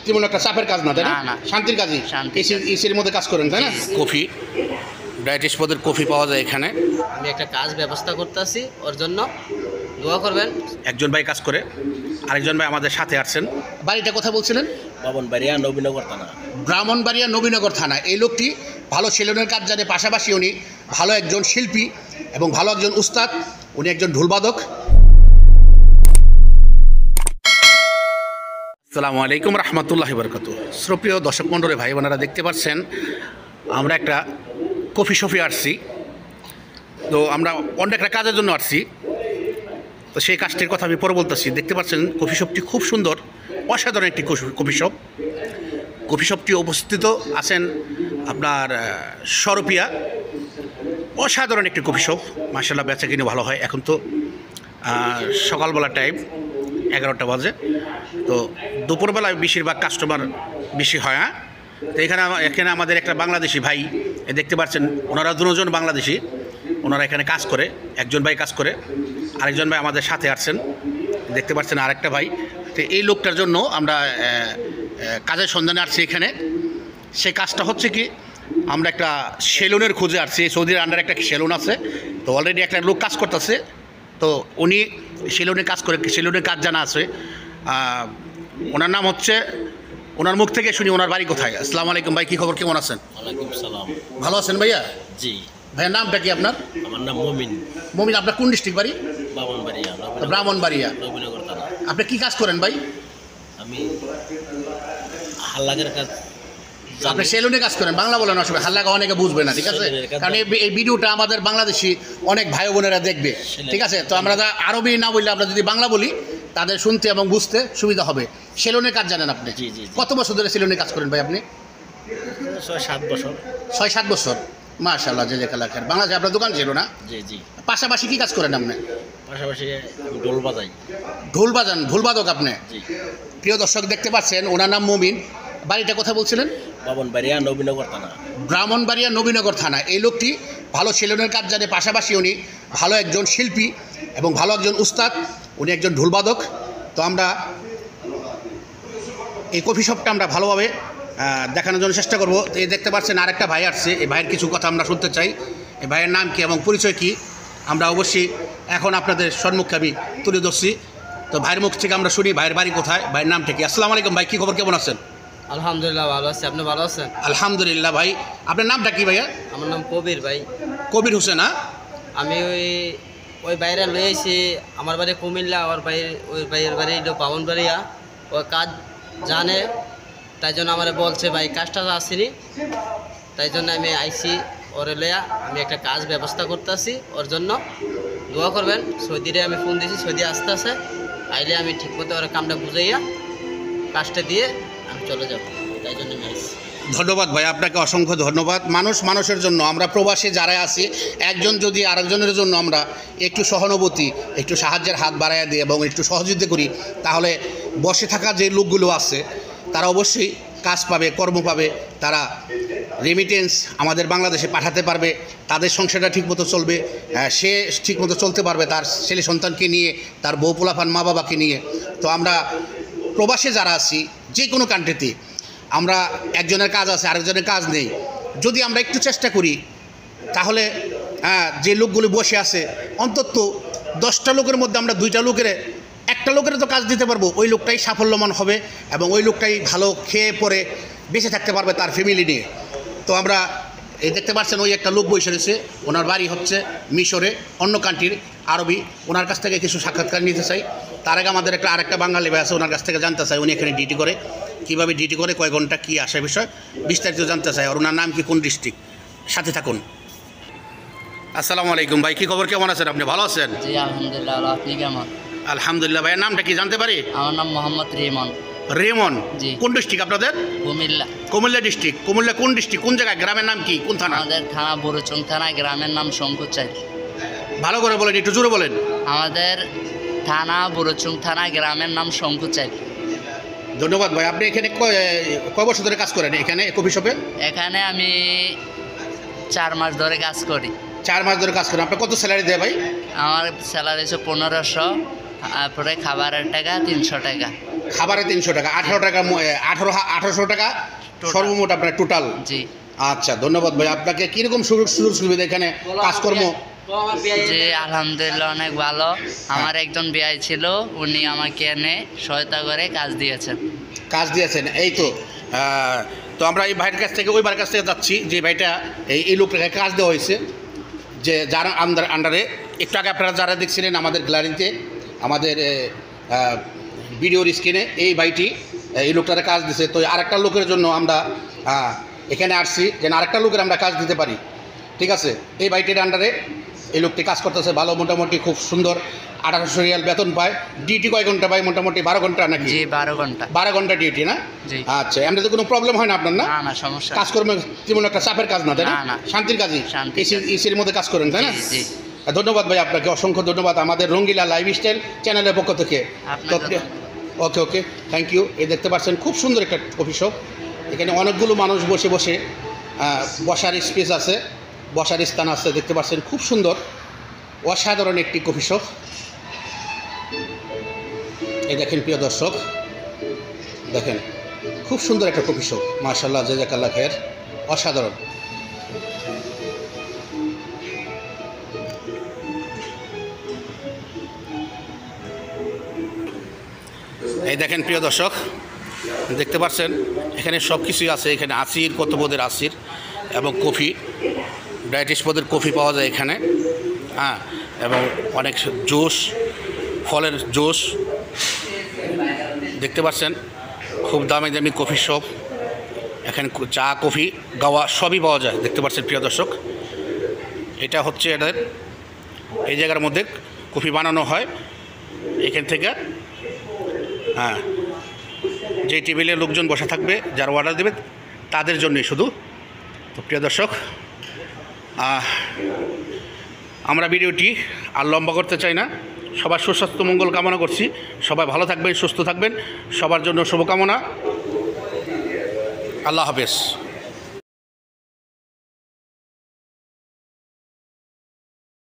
তেমন একটা চাপের কাজ না, তাই না? শান্তির কাজই, এসির মধ্যে কাজ করেন, তাই না? কফি, ডায়েটিস পদের কফি পাওয়া যায় এখানে। আমি একটা কাজ ব্যবস্থা করতেছি, ওর জন্য দোয়া করবেন। একজন ভাই কাজ করে, আরেকজন ভাই আমাদের সাথে আসছেন। বাড়িটা কথা বলছিলেন? ব্রাহ্মণবাড়িয়া নবীনগর থানা। ব্রাহ্মণবাড়িয়া নবীনগর থানা। এই লোকটি ভালো সেলুনের কাজ জানে, পাশাপাশি উনি ভালো একজন শিল্পী এবং ভালো একজন উস্তাদ, উনি একজন ঢোলবাদক। আসসালামু আলাইকুম রহমতুল্লাহি বরকাতুহু। শ্রোপ্রিয় দর্শক মণ্ডলী, ভাই বোনেরা, দেখতে পাচ্ছেন আমরা একটা কফি শপে আসছি। তো আমরা অন্য একটা কাজের জন্য আসছি, তো সেই কাজটির কথা আমি পরে বলতেছি। দেখতে পাচ্ছেন কফি শপটি খুব সুন্দর, অসাধারণ একটি কফি শপ। কফি শপটি অবস্থিত আছেন আপনার সরপিয়া। অসাধারণ একটি কফি শপ, মাশাআল্লাহ বেচা কিনে ভালো হয়। এখন তো সকালবেলা টাইম 11টা বাজে, তো দুপুরবেলায় বেশিরভাগ কাস্টমার বেশি হয়। হ্যাঁ, তো এখানে আমাদের একটা বাংলাদেশি ভাই দেখতে পাচ্ছেন, ওনারা দুজন বাংলাদেশি, ওনারা এখানে কাজ করে। একজন ভাই কাজ করে, আরেকজন ভাই আমাদের সাথে আসছেন, দেখতে পাচ্ছেন আরেকটা ভাই। তো এই লোকটার জন্য আমরা কাজের সন্ধানে আসছি এখানে। সেই কাজটা হচ্ছে কি, আমরা একটা সেলুনের খোঁজে আসছি। সৌদির আন্ডারে একটা সেলুন আছে, তো অলরেডি একটা লোক কাজ করতেছে। তো উনি সেলুনে কাজ করে, সেলুনের কাজ জানা আছে। ওনার নাম হচ্ছে, ওনার মুখ থেকে শুনি ওনার বাড়ি কোথায়। আসসালামু আলাইকুম ভাই, কী খবর, কেমন আছেন? ওয়ালাইকুম সালাম। ভালো আছেন ভাইয়া? জি। ভাইয়ের নামটা কি আপনার? আমার নাম মমিন। মমিন, আপনার কোন ডিস্ট্রিক্ট বাড়ি? ব্রাহ্মণবাড়িয়া। ব্রাহ্মণবাড়িয়া নবীনগর থানা। আপনি কি কাজ করেন ভাই? আমি হাল্লাগের কাজ। আপনি সেলুনে কাজ করেন, বাংলা বলেন, অসুবিধা, হাল্লাগা অনেকে বুঝবে না, ঠিক আছে? কারণ এই ভিডিওটা আমাদের বাংলাদেশি অনেক ভাই বোনেরা দেখবে, ঠিক আছে? তো আমরা আরবি না বললে, আমরা যদি বাংলা বলি, তাদের শুনতে এবং বুঝতে সুবিধা হবে। সেলুনের কাজ জানেন আপনি? জি জি। কত বছর ধরে সেলুনে কাজ করেন ভাই আপনি? 6-7 বছর। 6-7 বছর, মাশাআল্লাহ, যে লেখালেখার। বাংলাদেশে আপনার দোকান ছিল না? জি জি। পাশাপাশি কি কাজ করেন আপনি? পাশাপাশি আমি ঢোল বাজাই। ঢোল বাজান, ঢোলবাদক আপনি? জি। প্রিয় দর্শক, দেখতে পাচ্ছেন ওনার নাম মমিন। বাড়িটা কথা বলছিলেন? ব্রাহ্মণবাড়িয়া নবীনগর থানা। ব্রাহ্মণবাড়িয়া নবীনগর থানা। এই লোকটি ভালো সেলুনের কাজ জানে, পাশাপাশি উনি ভালো একজন শিল্পী এবং ভালো একজন উস্তাদ, উনি একজন ঢোলবাদক। তো আমরা এই কফি শপটা আমরা ভালোভাবে দেখানোর জন্য চেষ্টা করব। তো এই দেখতে পাচ্ছেন আরেকটা ভাই আসছে, এই ভাইয়ের কিছু কথা আমরা শুনতে চাই। এই ভাইয়ের নাম কি এবং পরিচয় কি, আমরা অবশ্যই এখন আপনাদের সম্মুখে আমি তুলে ধরছি। তো ভাইয়ের মুখ থেকে আমরা শুনি ভাইয়ের বাড়ি কোথায়, ভাইয়ের নামটা কি। আসসালামু আলাইকুম ভাই, কী খবর, কেমন আছেন? আলহামদুলিল্লাহ ভালো আছি, আপনি ভালো আছেন? আলহামদুলিল্লাহ ভাই। আপনার নামটা কি ভাইয়া? আমার নাম কবির ভাই। কবির হোসেন। হ্যাঁ, আমি ওই বাইরে লয়ে আইছি, আমার বাড়ি কুমিল্লা, ওই ভাইয়ের বাড়ি ব্রাহ্মণবাড়িয়া। ও কাজ জানে, তাই জন্য আমার বলছে ভাই কাজটা আসেনি, তাই জন্য আমি আইছি ওরে লইয়া। আমি একটা কাজ ব্যবস্থা করতেছি, ওর জন্য দোয়া করবেন। সৌদিরে আমি ফোন দিয়েছি, সৌদি আসতে আসে, আইলে আমি ঠিকমতো ওর কামটা বুঝাইয়া কাজটা দিয়ে আমি চলে যাব, তাই জন্য আমি আইছি। ধন্যবাদ ভাই, আপনাকে অসংখ্য ধন্যবাদ। মানুষ মানুষের জন্য, আমরা প্রবাসী যারা আছি, একজন যদি আরেকজনের জন্য আমরা একটু সহানুভূতি, একটু সাহায্যের হাত বাড়াইয়া দিই এবং একটু সহযোগিতা করি, তাহলে বসে থাকা যে লোকগুলো আছে তারা অবশ্যই কাজ পাবে, কর্ম পাবে, তারা রেমিটেন্স আমাদের বাংলাদেশে পাঠাতে পারবে, তাদের সংসারটা ঠিকমতো চলবে, সে ঠিকমতো চলতে পারবে তার ছেলে সন্তানকে নিয়ে, তার বউ পোলাপান মা বাবাকে নিয়ে। তো আমরা প্রবাসে যারা আছি, যে কোনো কান্ট্রিতে, আমরা একজনের কাজ আছে, আরেকজনের কাজ নেই। যদি আমরা একটু চেষ্টা করি, তাহলে যে লোকগুলো বসে আছে, অন্তত 10টা লোকের মধ্যে আমরা 2টা লোকের, একটা লোকের তো কাজ দিতে পারবো, ওই লোকটাই সাফল্যমান হবে এবং ওই লোকটাই ভালো খেয়ে পরে বেঁচে থাকতে পারবে তার ফ্যামিলি নিয়ে। তো আমরা এই দেখতে পাচ্ছেন ওই একটা লোক বসে রয়েছে, ওনার বাড়ি হচ্ছে মিশরে, অন্য কান্ট্রির, আরবি। ওনার কাছ থেকে কিছু সাক্ষাৎকার নিতে চাই। তার আগে আমাদের আরেকটা বাঙালি ভাই আছে, ওনার কাছ থেকে জানতে চাই উনি এখানে ডিউটি করে, কীভাবে ডিউটি করে, কয় ঘন্টা, কী আসে বিষয় বিস্তারিত জানতে চাই। আর ওনার নাম কি, কোন ডিস্ট্রিক্ট, সাথে থাকুন। আসসালামু আলাইকুম ভাই, কী খবর, কেমন আছেন আপনি? ভালো আছেন? জি আলহামদুলিল্লাহ, আপনি কেমন? আলহামদুলিল্লাহ। ভাইয়ের নামটা কি জানতে পারি? আমার নাম মোহাম্মদ রেমন। রেমন। জি। কোন ডিস্ট্রিক্ট আপনাদের? কুমিল্লা। কুমিল্লা ডিস্ট্রিক্ট। কুমিল্লা কোন ডিস্ট্রিক্ট, কোন জায়গায়, গ্রামের নাম কি, কোন থানা? আমাদের থানা বুড়োচং থানা, গ্রামের নাম শঙ্কুচাই। ভালো করে বলেন, একটু জোরে বলেন। আমাদের থানা বুড়োচং থানা, গ্রামের নাম শঙ্কুচাই। ধন্যবাদ ভাই। আপনি এখানে কয় বছর ধরে কাজ করেন এখানে কফি শপে? এখানে আমি 4 মাস ধরে কাজ করি। 4 মাস ধরে কাজ করেন। আপনার কত স্যালারি দেয় ভাই? আমার স্যালারি হচ্ছে 1500, তারপরে খাবারের টাকা 300 টাকা। খাবারে 300 টাকা, 1800 টাকা সর্বমোট আপনার টোটাল। জি আচ্ছা, ধন্যবাদ ভাই আপনাকে। কীরকম সুযোগ সুবিধা এখানে কাজকর্ম? জি আলহামদুলিল্লাহ অনেক ভালো। আমার একজন বিআই ছিল, উনি আমাকে এনে সহায়তা করে কাজ দিয়েছেন। এই তো তো আমরা এই ভাইয়ের কাছ থেকে ওই ভাইয়ের কাছ থেকে যাচ্ছি যে ভাইটা এই লোকটাকে কাজ দেওয়া হয়েছে, যে যার আন্ডারে একটু আগে আপনারা যারা দেখছিলেন আমাদের গ্যালারিতে, আমাদের ভিডিওর স্ক্রিনে এই ভাইটি এই লোকটারে কাজ দিছে। তো আরেকটা লোকের জন্য আমরা এখানে আসছি যেন আরেকটা লোকের আমরা কাজ দিতে পারি। ঠিক আছে, এই ভাইটির আন্ডারে এই লোকটি কাজ করতেছে ভালো, মোটামুটি খুব সুন্দর। 1800 রিয়াল বেতন পায়। ডিউটি কয় ঘন্টা পায়? মোটামুটি 12 ঘন্টা নাকি? জি 12 ঘন্টা। 12 ঘন্টা ডিউটি না? জি। আচ্ছা, এমনিতে কোনো প্রবলেম হয় না আপনার? না না না সমস্যা নেই। কাজকর্মে তেমন একটা চাপের কাজ না, তাই না? না, না। শান্তির কাজই, শান্তির এসির মধ্যে কাজ করেন, তাই না? জি, জি। ধন্যবাদ ভাই আপনাকে, অসংখ্য ধন্যবাদ আমাদের রঙ্গিলা লাইফস্টাইল চ্যানেলের পক্ষ থেকে। আপনাকে ওকে ওকে, থ্যাংক ইউ। এই দেখতে পাচ্ছেন খুব সুন্দর একটা কফি শপ। এখানে অনেকগুলো মানুষ বসে বসে বসার স্পেস আছে, বসার স্থান আছে। দেখতে পাচ্ছেন খুব সুন্দর, অসাধারণ একটি কফি শপ। এই দেখেন প্রিয় দর্শক, দেখেন খুব সুন্দর একটা কফি শপ, মাশাআল্লাহ, জাযাকাল্লাহ খায়ের, অসাধারণ। এই দেখেন প্রিয় দর্শক, দেখতে পাচ্ছেন এখানে সব কিছুই আছে। এখানে আসির, কত পদের আসির এবং কফি, ডায়াবেটিস পদের কফি পাওয়া যায় এখানে। হ্যাঁ, এবং অনেক জুস, ফলের জুস দেখতে পাচ্ছেন। খুব দামি দামি কফি শপ এখানে, চা কফি গাওয়া সবই পাওয়া যায়। দেখতে পাচ্ছেন প্রিয় দর্শক, এটা হচ্ছে এদের এই জায়গার মধ্যে কফি বানানো হয় এখান থেকে। হ্যাঁ, যে টেবিলে লোকজন বসে থাকবে, যারা অর্ডার দেবে তাদের জন্যই শুধু। তো প্রিয় দর্শক, আমরা ভিডিওটি আর লম্বা করতে চাই না। সবার সুস্বাস্থ্য মঙ্গল কামনা করছি। সবাই ভালো থাকবেন, সুস্থ থাকবেন, সবার জন্য শুভকামনা। আল্লাহ হাফেজ।